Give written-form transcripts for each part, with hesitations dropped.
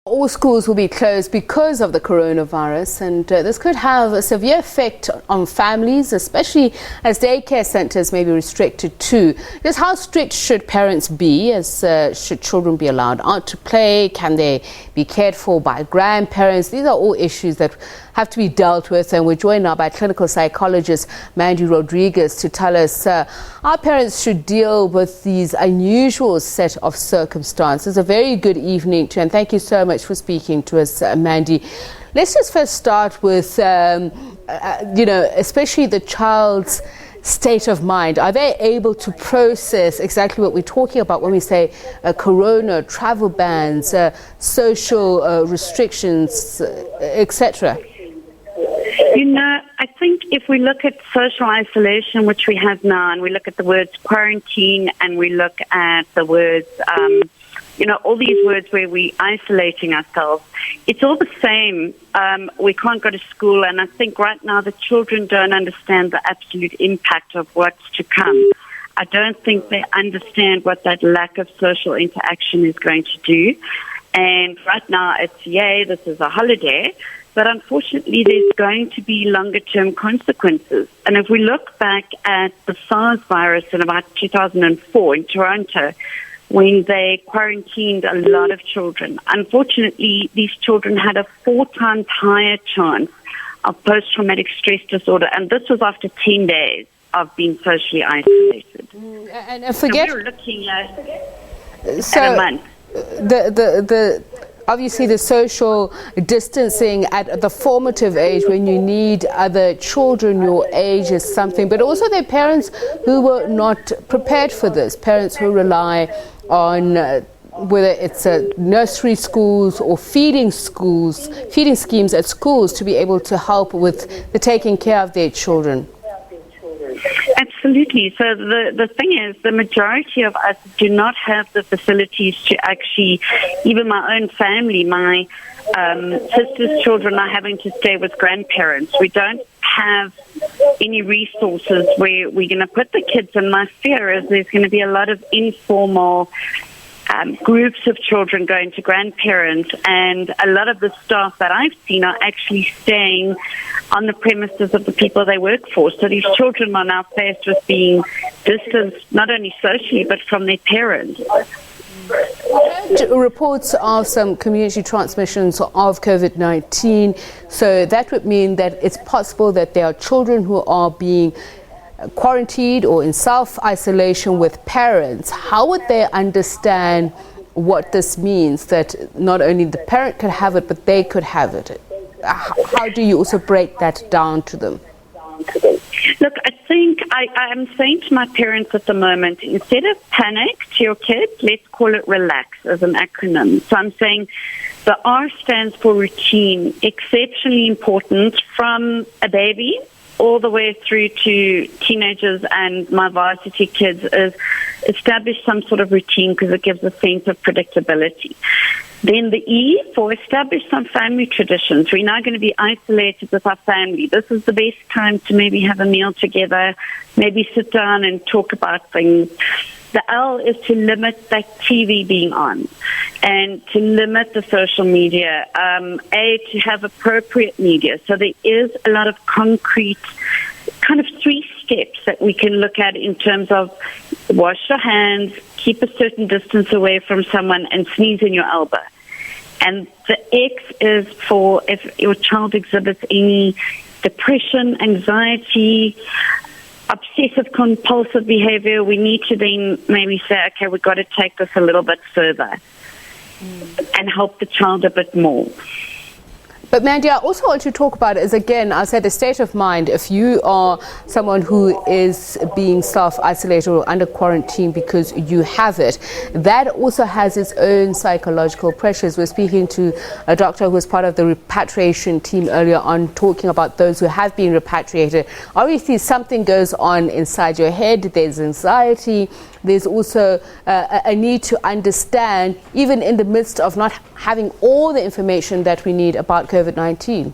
All schools will be closed because of the coronavirus, and this could have a severe effect on families, especially as daycare centres may be restricted too. Just how strict should parents be? Should children be allowed out to play? Can they be cared for by grandparents? These are all issues that have to be dealt with, and we're joined now by clinical psychologist Mandy Rodrigues to tell us how parents should deal with these unusual set of circumstances. A very good evening to you, and thank you so much for speaking to us, Mandy. Let's just first start with, especially the child's state of mind. Are they able to process exactly what we're talking about when we say corona, travel bans, social restrictions, etc.? I think if we look at social isolation, which we have now, and we look at the words quarantine, and we look at the words, all these words where we're isolating ourselves, it's all the same. We can't go to school, and I think right now the children don't understand the absolute impact of what's to come. I don't think they understand what that lack of social interaction is going to do. And right now it's, yay, this is a holiday. But unfortunately, there's going to be longer-term consequences. And if we look back at the SARS virus in about 2004 in Toronto, when they quarantined a lot of children, unfortunately, these children had a 4 times higher chance of post-traumatic stress disorder. And this was after 10 days of being socially isolated. And forget... So we're looking at a month. Obviously, the social distancing at the formative age when you need other children your age is something, but also there are parents who were not prepared for this, parents who rely on whether it's nursery schools or feeding schemes at schools to be able to help with the taking care of their children. Absolutely. So the thing is, the majority of us do not have the facilities to actually, even my own family, my sister's children are having to stay with grandparents. We don't have any resources where we're going to put the kids, and my fear is there's going to be a lot of informal groups of children going to grandparents, and a lot of the staff that I've seen are actually staying on the premises of the people they work for. So these children are now faced with being distanced not only socially but from their parents. Reports of some community transmissions of COVID-19, so that would mean that it's possible that there are children who are being quarantined or in self-isolation with parents. How would they understand what this means, that not only the parent could have it, but they could have it? How do you also break that down to them? Look, I think I'm saying to my parents at the moment, instead of panic to your kids, let's call it relax as an acronym. So I'm saying the R stands for routine, exceptionally important from a baby all the way through to teenagers and my varsity kids, is establish some sort of routine because it gives a sense of predictability. Then the E for establish some family traditions. We're now going to be isolated with our family. This is the best time to maybe have a meal together, maybe sit down and talk about things. The L is to limit that TV being on and to limit the social media. A, to have appropriate media. So there is a lot of concrete kind of 3 steps that we can look at in terms of wash your hands, keep a certain distance away from someone, and sneeze in your elbow. And the X is for if your child exhibits any depression, anxiety, obsessive compulsive behavior, we need to then maybe say, okay, we've got to take this a little bit further and help the child a bit more. But Mandy, I also want to talk about is, again, I said the state of mind. If you are someone who is being self-isolated or under quarantine because you have it, that also has its own psychological pressures. We're speaking to a doctor who was part of the repatriation team earlier on, talking about those who have been repatriated. Obviously, something goes on inside your head. There's anxiety. There's also a need to understand, even in the midst of not having all the information that we need about COVID-19.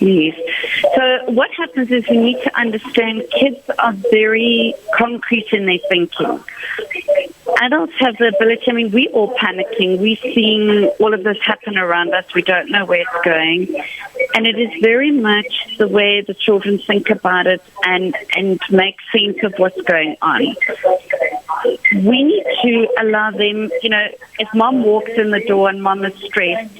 Yes. So what happens is we need to understand kids are very concrete in their thinking. adults have the ability, I mean, we're all panicking. We're seeing all of this happen around us. We don't know where it's going. And it is very much the way the children think about it and make sense of what's going on. We need to allow them, if mom walks in the door and mom is stressed,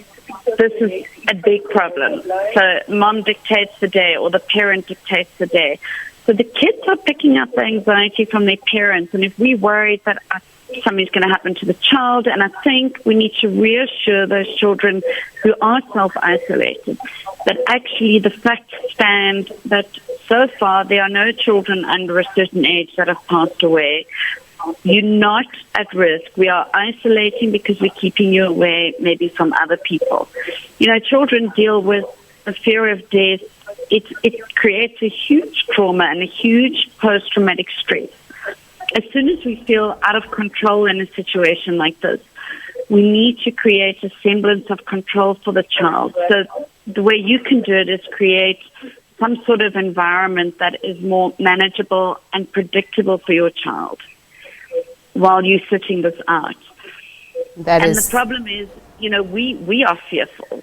this is a big problem. So mom dictates the day or the parent dictates the day. So the kids are picking up the anxiety from their parents. And if we're worried that something's going to happen to the child, and I think we need to reassure those children who are self-isolated that actually the facts stand that so far there are no children under a certain age that have passed away. You're not at risk. We are isolating because we're keeping you away maybe from other people. Children deal with the fear of death. It creates a huge trauma and a huge post-traumatic stress. As soon as we feel out of control in a situation like this, we need to create a semblance of control for the child. So the way you can do it is create some sort of environment that is more manageable and predictable for your child while you're sitting this out. The problem is, we are fearful,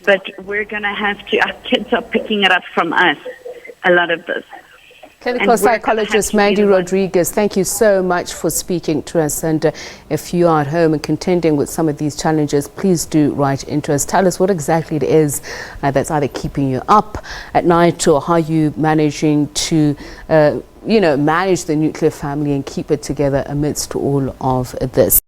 but we're going to have to, our kids are picking it up from us, a lot of this. Clinical Psychologist Mandy Rodrigues, thank you so much for speaking to us. And if you are at home and contending with some of these challenges, please do write into us. Tell us what exactly it is that's either keeping you up at night, or how you managing to, manage the nuclear family and keep it together amidst all of this.